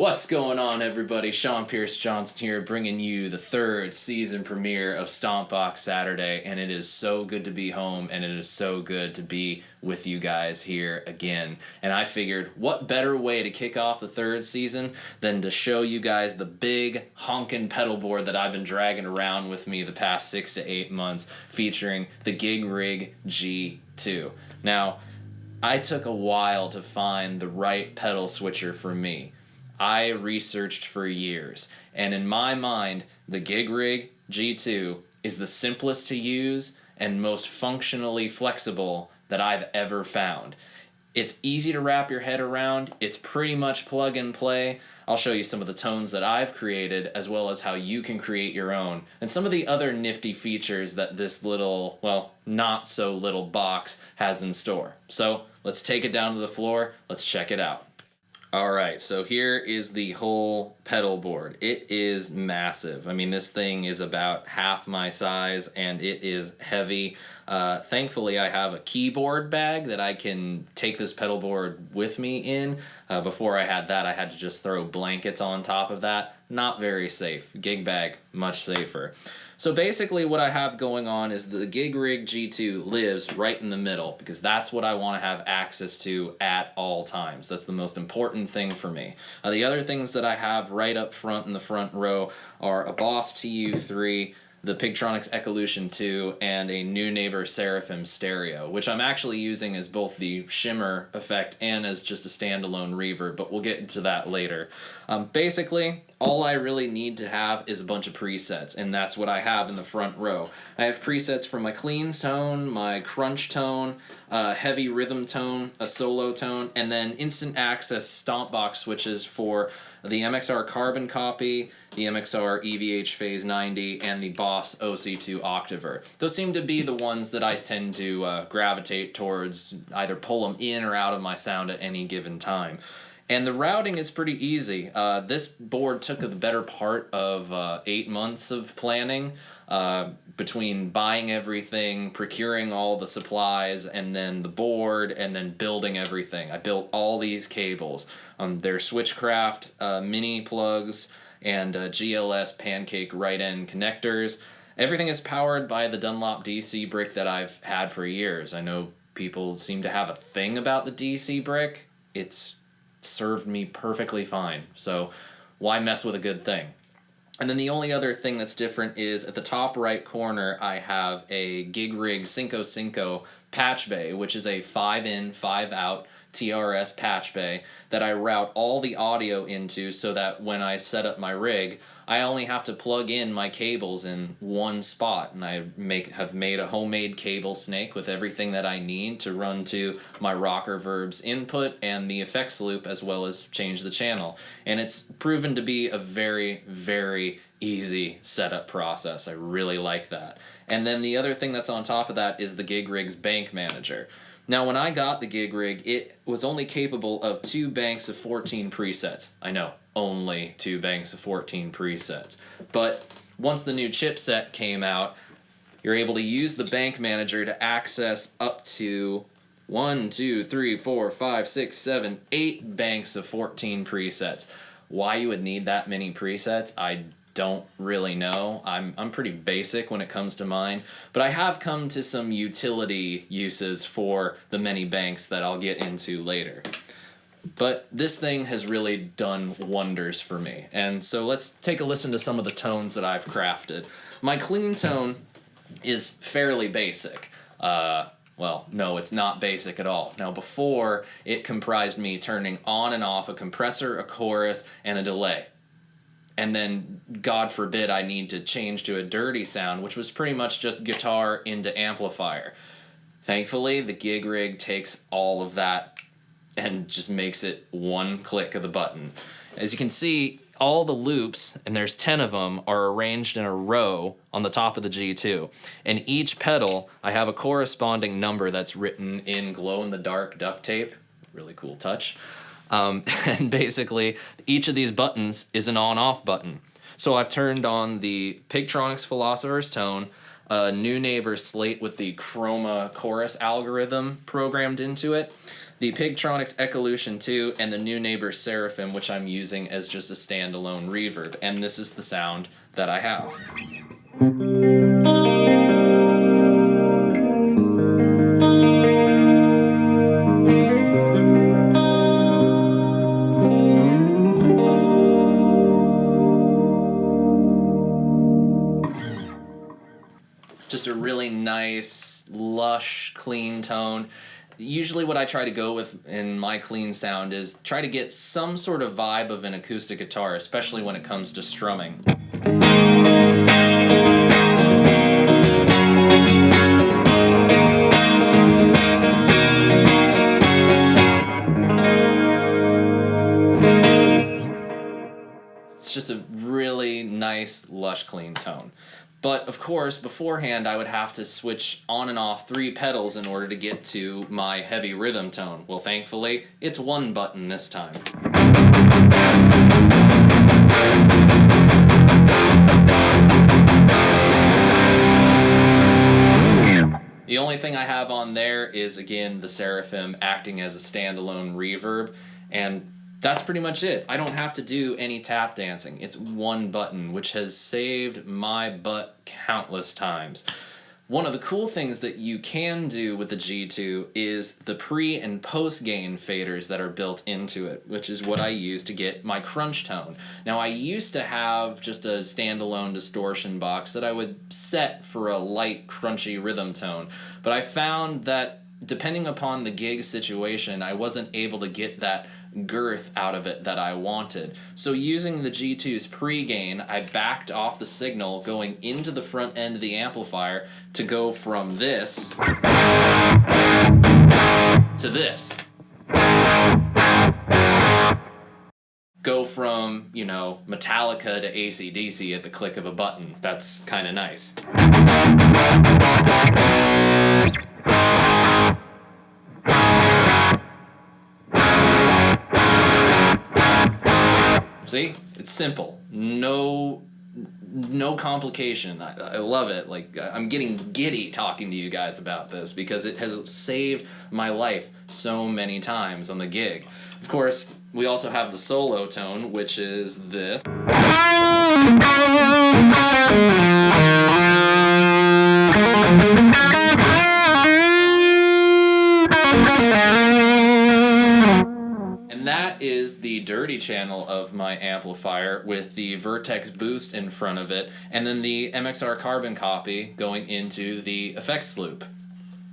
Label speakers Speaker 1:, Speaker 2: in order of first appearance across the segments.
Speaker 1: What's going on, everybody? Sean Pierce Johnson here, bringing you the third season premiere of Stompbox Saturday, and it is so good to be home, and it is so good to be with you guys here again. And I figured, what better way to kick off the third season than to show you guys the big honkin' pedal board that I've been dragging around with me the past 6 to 8 months, featuring the GigRig G2. Now, I took a while to find the right pedal switcher for me. I researched for years, and in my mind, the GigRig G2 is the simplest to use and most functionally flexible that I've ever found. It's easy to wrap your head around, it's pretty much plug and play. I'll show you some of the tones that I've created, as well as how you can create your own, and some of the other nifty features that this little, well, not so little box has in store. So let's take it down to the floor, let's check it out. Alright, so here is the whole pedal board. It is massive. I mean, this thing is about half my size and it is heavy. Thankfully, I have a keyboard bag that I can take this pedal board with me in. Before I had that, I had to just throw blankets on top of that. Not very safe. Gig bag, much safer. So basically what I have going on is the GigRig G2 lives right in the middle because that's what I want to have access to at all times. That's the most important thing for me. The other things that I have right up front in the front row are a Boss TU3, the Pigtronics Ecolution 2, and a New Neighbor Seraphim stereo, which I'm actually using as both the shimmer effect and as just a standalone reverb, but we'll get into that later. Basically, all I really need to have is a bunch of presets, and that's what I have in the front row. I have presets for my clean tone, my crunch tone, heavy rhythm tone, a solo tone, and then instant access Stompbox switches for the MXR Carbon Copy, the MXR EVH Phase 90, and the Boss OC2 Octaver. Those seem to be the ones that I tend to gravitate towards, either pull them in or out of my sound at any given time. And the routing is pretty easy. This board took the better part of 8 months of planning, between buying everything, procuring all the supplies, and then the board, and then building everything. I built all these cables. They're Switchcraft mini plugs and GLS pancake right end connectors. Everything is powered by the Dunlop DC brick that I've had for years. I know people seem to have a thing about the DC brick. It's served me perfectly fine, so why mess with a good thing? And then the only other thing that's different is at the top right corner I have a GigRig Cinco Cinco patch bay, which is a 5-in, 5-out TRS patch bay that I route all the audio into so that when I set up my rig, I only have to plug in my cables in one spot, and I have made a homemade cable snake with everything that I need to run to my rocker verbs input and the effects loop, as well as change the channel. And it's proven to be a very, very easy setup process. I really like that. And then the other thing that's on top of that is the GigRig's Bank Manager. Now, when I got the GigRig, it was only capable of 2 banks of 14 presets. I know, only 2 banks of 14 presets. But once the new chipset came out, you're able to use the Bank Manager to access up to 1, 2, 3, 4, 5, 6, 7, 8 banks of 14 presets. Why you would need that many presets, I don't really know. I'm pretty basic when it comes to mine, but I have come to some utility uses for the many banks that I'll get into later. But this thing has really done wonders for me, and so let's take a listen to some of the tones that I've crafted. My clean tone is fairly basic. Well, no, it's not basic at all. Now, before, it comprised me turning on and off a compressor, a chorus, and a delay. And then, God forbid, I need to change to a dirty sound, which was pretty much just guitar into amplifier. Thankfully, the GigRig takes all of that and just makes it one click of the button. As you can see, all the loops, and there's 10 of them, are arranged in a row on the top of the G2. And each pedal, I have a corresponding number that's written in glow-in-the-dark duct tape. Really cool touch. And basically, each of these buttons is an on-off button. So I've turned on the Pigtronics Philosopher's Tone, a New Neighbor slate with the Chroma chorus algorithm programmed into it. the Pigtronics Echolution 2, and the New Neighbor Seraphim, which I'm using as just a standalone reverb. And this is the sound that I have. Just a really nice, lush, clean tone. Usually what I try to go with in my clean sound is try to get some sort of vibe of an acoustic guitar, especially when it comes to strumming. It's just a really nice, lush, clean tone. But of course, beforehand, I would have to switch on and off 3 pedals in order to get to my heavy rhythm tone. Well, thankfully, it's 1 button this time. The only thing I have on there is, again, the Seraphim acting as a standalone reverb, and that's pretty much it. I don't have to do any tap dancing. It's 1 button, which has saved my butt countless times. One of the cool things that you can do with the G2 is the pre and post gain faders that are built into it, which is what I use to get my crunch tone. Now, I used to have just a standalone distortion box that I would set for a light, crunchy rhythm tone, but I found that depending upon the gig situation, I wasn't able to get that girth out of it that I wanted. So using the G2's pre-gain, I backed off the signal going into the front end of the amplifier to go from this to this. Go from, you know, Metallica to AC/DC at the click of a button. That's kind of nice. See? It's simple. No complication. I love it. Like, I'm getting giddy talking to you guys about this because it has saved my life so many times on the gig. Of course, we also have the solo tone, which is this. And that is the dirty channel of my amplifier with the Vertex boost in front of it, and then the MXR carbon copy going into the effects loop.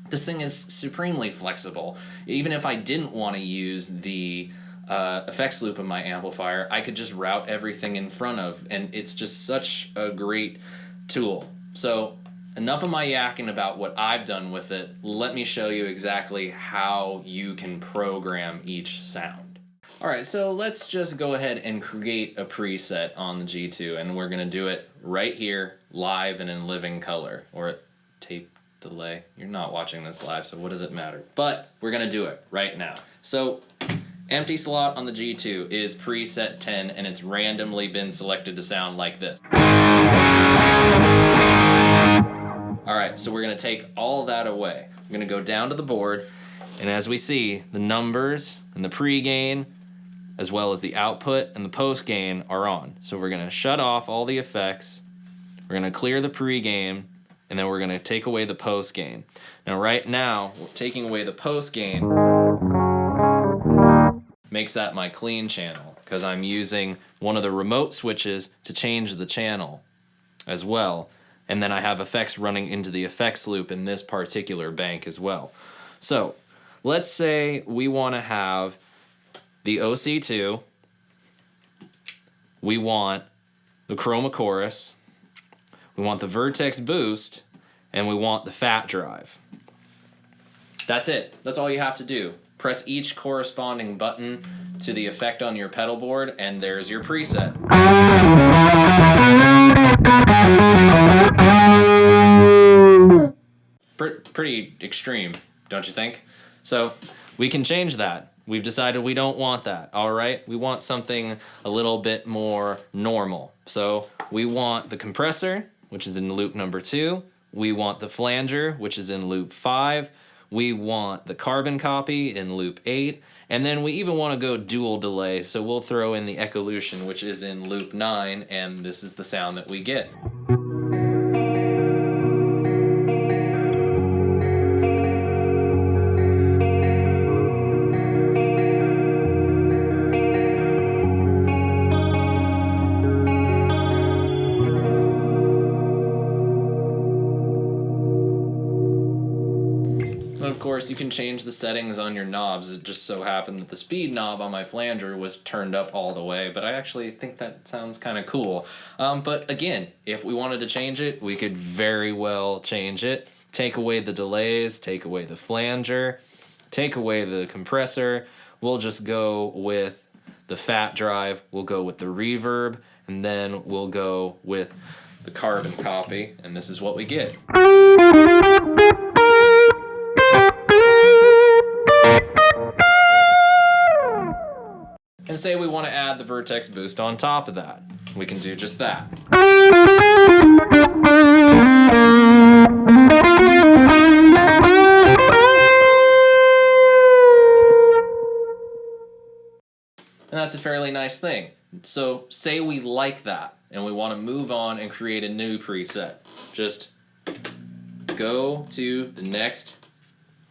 Speaker 1: This thing is supremely flexible. Even if I didn't want to use the effects loop in my amplifier, I could just route everything in front of, and it's just such a great tool. So enough of my yakking about what I've done with it. Let me show you exactly how you can program each sound. Alright, so let's just go ahead and create a preset on the G2, and we're going to do it right here, live and in living color, or at tape delay. You're not watching this live, so what does it matter? But we're going to do it right now. So, empty slot on the G2 is preset 10, and it's randomly been selected to sound like this. Alright, so we're going to take all that away. I'm going to go down to the board, and as we see, the numbers and the pre-gain, as well as the output and the post-gain are on. So we're going to shut off all the effects, we're going to clear the pre-gain, and then we're going to take away the post-gain. Now right now, taking away the post-gain makes that my clean channel, because I'm using one of the remote switches to change the channel as well. And then I have effects running into the effects loop in this particular bank as well. So let's say we want to have the OC2, we want the Chroma Chorus, we want the Vertex Boost, and we want the Fat Drive. That's it. That's all you have to do. Press each corresponding button to the effect on your pedal board, and there's your preset. Pretty extreme, don't you think? So we can change that. We've decided we don't want that, all right? We want something a little bit more normal. So we want the compressor, which is in loop number 2. We want the flanger, which is in loop 5. we want the carbon copy in loop 8, and then we even want to go dual delay, so we'll throw in the echolution, which is in loop 9, and this is the sound that we get. And of course, you can change the settings on your knobs. It just so happened that the speed knob on my flanger was turned up all the way, but I actually think that sounds kind of cool. But again, if we wanted to change it, we could very well change it. Take away the delays, take away the flanger, take away the compressor. We'll just go with the fat drive, we'll go with the reverb, and then we'll go with the carbon copy, and this is what we get. And say we want to add the vertex boost on top of that. We can do just that. And that's a fairly nice thing. So say we like that and we want to move on and create a new preset. Just go to the next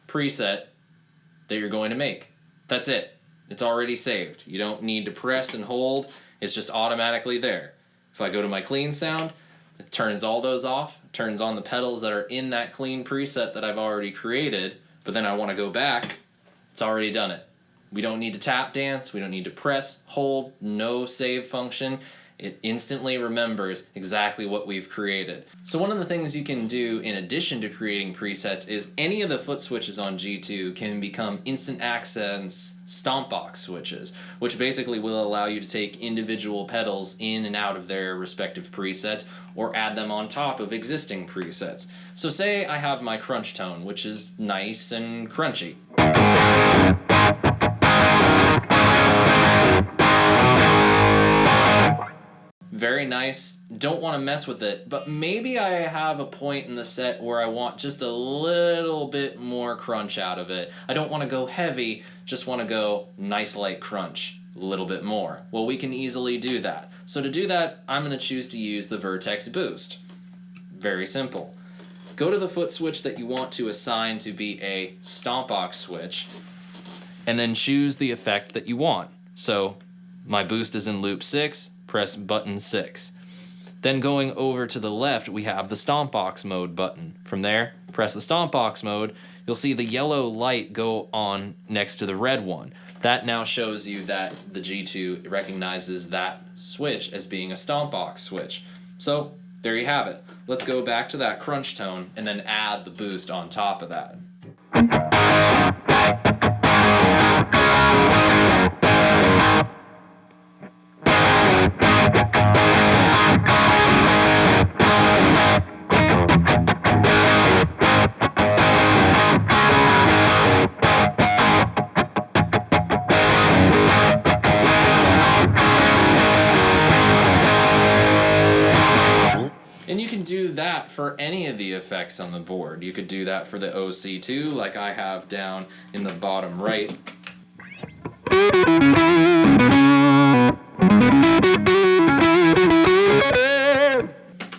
Speaker 1: preset that you're going to make. That's it. It's already saved. You don't need to press and hold. It's just automatically there. If I go to my clean sound, it turns all those off, turns on the pedals that are in that clean preset that I've already created, but then I want to go back, it's already done it. We don't need to tap dance, we don't need to press, hold, no save function. It instantly remembers exactly what we've created. So one of the things you can do in addition to creating presets is any of the foot switches on G2 can become instant access Stompbox switches, which basically will allow you to take individual pedals in and out of their respective presets or add them on top of existing presets. So say I have my crunch tone, which is nice and crunchy. Very nice, don't want to mess with it, but maybe I have a point in the set where I want just a little bit more crunch out of it. I don't want to go heavy, just want to go nice light crunch, a little bit more. Well, we can easily do that. So to do that, I'm going to choose to use the vertex boost. Very simple. Go to the foot switch that you want to assign to be a Stompbox switch, and then choose the effect that you want. So my boost is in loop 6, press button 6. Then going over to the left, we have the Stompbox mode button. From there, press the Stompbox mode, you'll see the yellow light go on next to the red one. That now shows you that the G2 recognizes that switch as being a Stompbox switch. So there you have it. Let's go back to that crunch tone and then add the boost on top of that. And you can do that for any of the effects on the board. You could do that for the OC2, like I have down in the bottom right.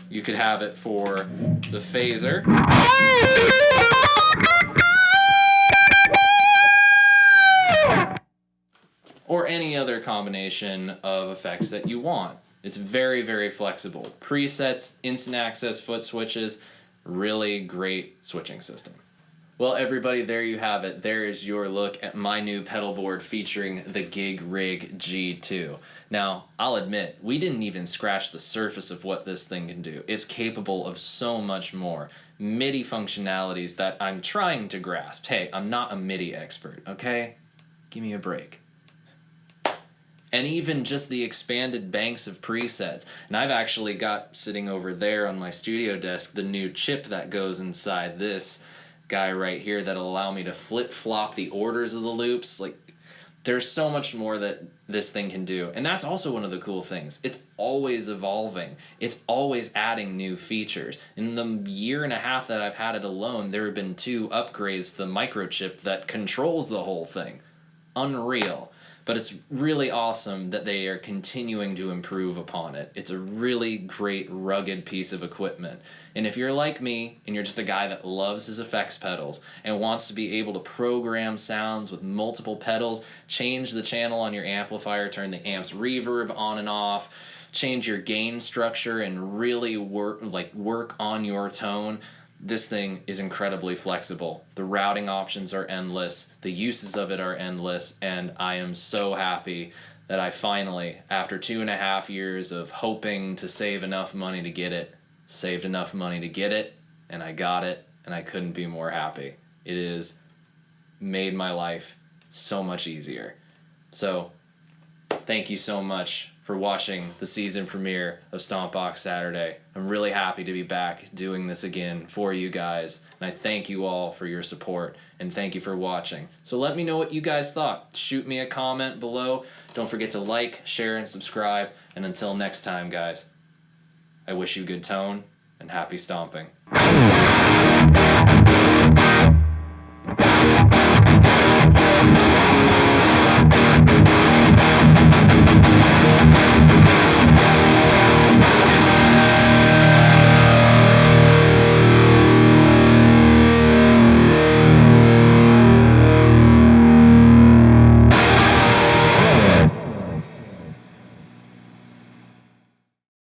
Speaker 1: You could have it for the phaser. Or any other combination of effects that you want. It's very, very flexible. Presets, instant access foot switches, really great switching system. Well, everybody, there you have it. There is your look at my new pedal board featuring the GigRig G2. Now, I'll admit, we didn't even scratch the surface of what this thing can do. It's capable of so much more. MIDI functionalities that I'm trying to grasp. Hey, I'm not a MIDI expert, okay? Give me a break. And even just the expanded banks of presets. And I've actually got sitting over there on my studio desk the new chip that goes inside this guy right here that'll allow me to flip-flop the orders of the loops. Like, There's so much more that this thing can do. And that's also one of the cool things. It's always evolving. It's always adding new features. In the year and a half that I've had it alone, there have been 2 upgrades to the microchip that controls the whole thing. Unreal. But it's really awesome that they are continuing to improve upon it. It's a really great, rugged piece of equipment. And if you're like me, and you're just a guy that loves his effects pedals, and wants to be able to program sounds with multiple pedals, change the channel on your amplifier, turn the amp's reverb on and off, change your gain structure, and really work on your tone, this thing is incredibly flexible. The routing options are endless, the uses of it are endless, and I am so happy that I finally, after 2.5 years of hoping to save enough money to get it, saved enough money to get it, and I got it, and I couldn't be more happy. It has made my life so much easier. So, thank you so much for watching the season premiere of Stompbox Saturday. I'm really happy to be back doing this again for you guys, and I thank you all for your support, and thank you for watching. So let me know what you guys thought. Shoot me a comment below. Don't forget to like, share, and subscribe, and until next time, guys, I wish you good tone and happy stomping.